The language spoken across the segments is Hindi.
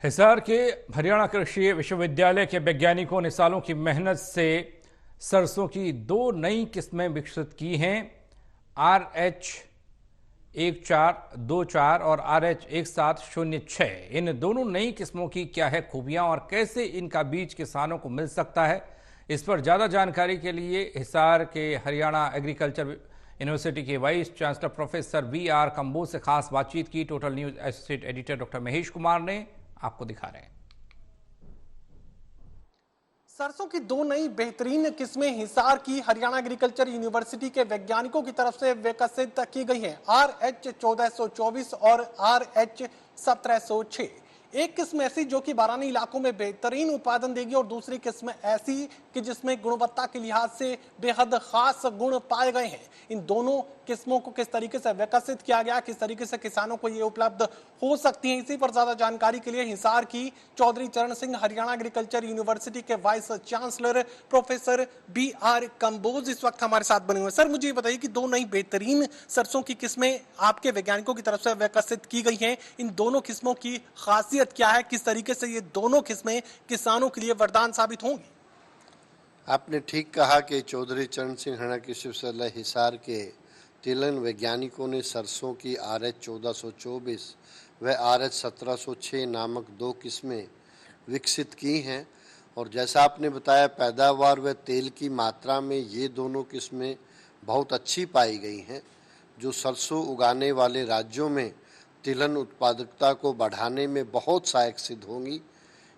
हिसार के हरियाणा कृषि विश्वविद्यालय के वैज्ञानिकों ने सालों की मेहनत से सरसों की दो नई किस्में विकसित की हैं। RH1424 और RH1706। इन दोनों नई किस्मों की क्या है खूबियां और कैसे इनका बीज किसानों को मिल सकता है, इस पर ज्यादा जानकारी के लिए हिसार के हरियाणा एग्रीकल्चर यूनिवर्सिटी के vice chancellor professor VR Kamboj से खास बातचीत की। Total news associate editor doctor Mahesh Kumar ने आपको दिखा रहे हैं। सरसों की दो नई बेहतरीन किस्में हिसार की हरियाणा एग्रीकल्चर यूनिवर्सिटी के वैज्ञानिकों की तरफ से विकसित की गई हैं। RH1424 और RH1706। एक किस्म ऐसी जो कि बारानी इलाकों में बेहतरीन उत्पादन देगी और दूसरी किस्म ऐसी कि जिसमें गुणवत्ता के लिहाज से बेहद खास गुण पाए गए हैं। इन दोनों किस्मों को किस तरीके से विकसित किया गया, किस तरीके से किसानों को ये उपलब्ध हो सकती है, इसी पर ज्यादा जानकारी के लिए हिसार की चौधरी चरण सिंह हरियाणा एग्रीकल्चर यूनिवर्सिटी के vice chancellor professor VR Kamboj इस वक्त हमारे साथ बने हुए। सर, मुझे ये बताइए कि दो नई बेहतरीन सरसों की किस्में आपके वैज्ञानिकों की तरफ से विकसित की गई हैं। इन दोनों किस्मों की खासियत क्या है, किस तरीके से ये दोनों किस्में किसानों के लिए वरदान साबित होंगी? आपने ठीक कहा कि चौधरी चरण सिंह हरियाणा कृषि विश्वविद्यालय हिसार के तिलहन वैज्ञानिकों ने सरसों की RH1424 व RH1706 नामक दो किस्में विकसित की हैं। और जैसा आपने बताया, पैदावार व तेल की मात्रा में ये दोनों किस्में बहुत अच्छी पाई गई हैं, जो सरसों उगाने वाले राज्यों में तिलहन उत्पादकता को बढ़ाने में बहुत सहायक सिद्ध होंगी।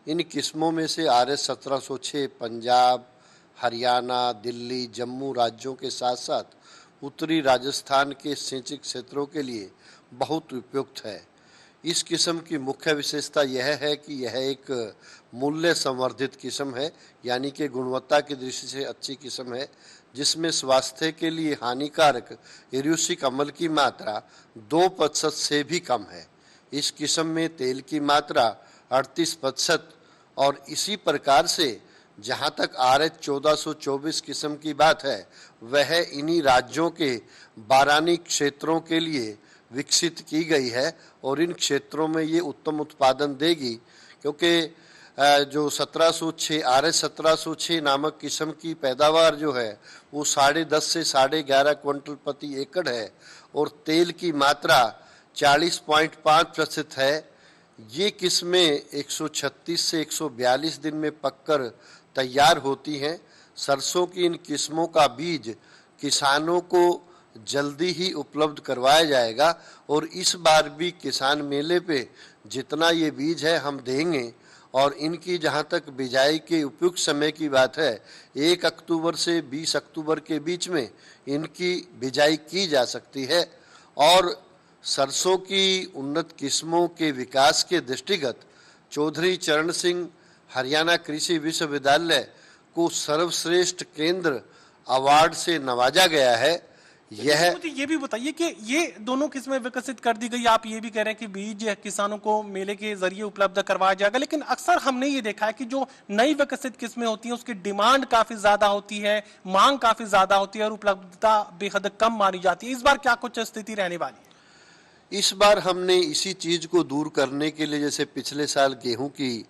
इन किस्मों में से RH1706 पंजाब, हरियाणा, दिल्ली, जम्मू राज्यों के साथ साथ उत्तरी राजस्थान के सिंचित क्षेत्रों के लिए बहुत उपयुक्त है। इस किस्म की मुख्य विशेषता यह है कि यह एक मूल्य संवर्धित किस्म है, यानी कि गुणवत्ता की दृष्टि से अच्छी किस्म है, जिसमें स्वास्थ्य के लिए हानिकारक एरूसिक अम्ल की मात्रा 2% से भी कम है। इस किस्म में तेल की मात्रा 38% और इसी प्रकार से जहां तक RH1424 किस्म की बात है, वह इन्हीं राज्यों के बारानी क्षेत्रों के लिए विकसित की गई है और इन क्षेत्रों में ये उत्तम उत्पादन देगी, क्योंकि जो 1706 RH1706 नामक किस्म की पैदावार जो है वो 10.5 से 11.5 क्विंटल प्रति एकड़ है और तेल की मात्रा 40.5% है। ये किस्में 136 से 142 दिन में पककर तैयार होती हैं। सरसों की इन किस्मों का बीज किसानों को जल्दी ही उपलब्ध करवाया जाएगा और इस बार भी किसान मेले पे जितना ये बीज है हम देंगे। और इनकी जहाँ तक बिजाई के उपयुक्त समय की बात है, 1 अक्टूबर से 20 अक्टूबर के बीच में इनकी बिजाई की जा सकती है। और सरसों की उन्नत किस्मों के विकास के दृष्टिगत चौधरी चरण सिंह हरियाणा कृषि विश्वविद्यालय को सर्वश्रेष्ठ केंद्र अवार्ड से नवाजा गया है। मुझे ये भी बताइए कि ये दोनों किस्में विकसित कर दी गई, आप ये भी कह रहे हैं कि बीज किसानों को मेले के जरिए उपलब्ध करवाया जाएगा, लेकिन अक्सर हमने ये देखा है कि जो नई विकसित किस्में होती हैं उसकी डिमांड काफी ज्यादा होती है, मांग काफी ज्यादा होती है और उपलब्धता बेहद कम मानी जाती है। इस बार क्या कुछ स्थिति रहने वाली है? इस बार हमने इसी चीज को दूर करने के लिए, जैसे पिछले साल गेहूं की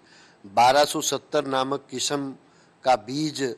1270 नामक किस्म का बीज,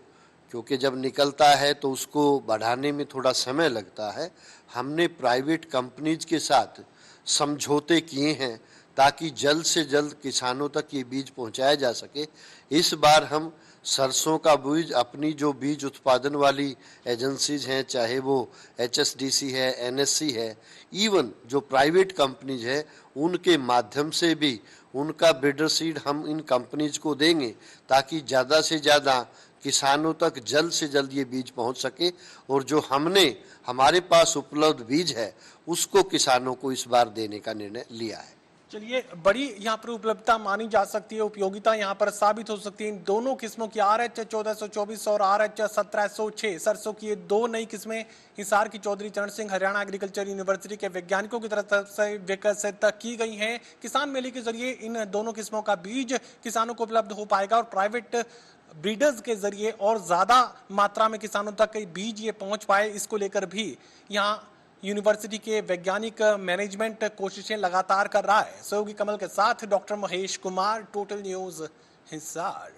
क्योंकि जब निकलता है तो उसको बढ़ाने में थोड़ा समय लगता है, हमने प्राइवेट कंपनीज के साथ समझौते किए हैं ताकि जल्द से जल्द किसानों तक ये बीज पहुंचाया जा सके। इस बार हम सरसों का बीज अपनी जो बीज उत्पादन वाली एजेंसीज हैं, चाहे वो HSDC है, NSC है, इवन जो प्राइवेट कंपनीज है, उनके माध्यम से भी उनका ब्रीडर सीड हम इन कंपनीज को देंगे ताकि ज़्यादा से ज़्यादा किसानों तक जल्द से जल्द ये बीज पहुंच सके और जो हमारे पास उपलब्ध बीज है उसको किसानों को इस बार देने का निर्णय लिया है। चलिए, बड़ी यहाँ पर उपलब्धता मानी जा सकती है, उपयोगिता यहाँ पर साबित हो सकती है इन दोनों किस्मों की। RH1424 और RH1706 सरसों की ये दो नई किस्में हिसार की चौधरी चरण सिंह हरियाणा एग्रीकल्चर यूनिवर्सिटी के वैज्ञानिकों की तरफ से विकसित की गई हैं। किसान मेले के जरिए इन दोनों किस्मों का बीज किसानों को उपलब्ध हो पाएगा और प्राइवेट ब्रीडर्स के जरिए और ज्यादा मात्रा में किसानों तक बीज ये पहुंच पाए, इसको लेकर भी यहाँ यूनिवर्सिटी के वैज्ञानिक मैनेजमेंट कोशिशें लगातार कर रहा है। सहयोगी कमल के साथ doctor Mahesh Kumar, total news Hisar.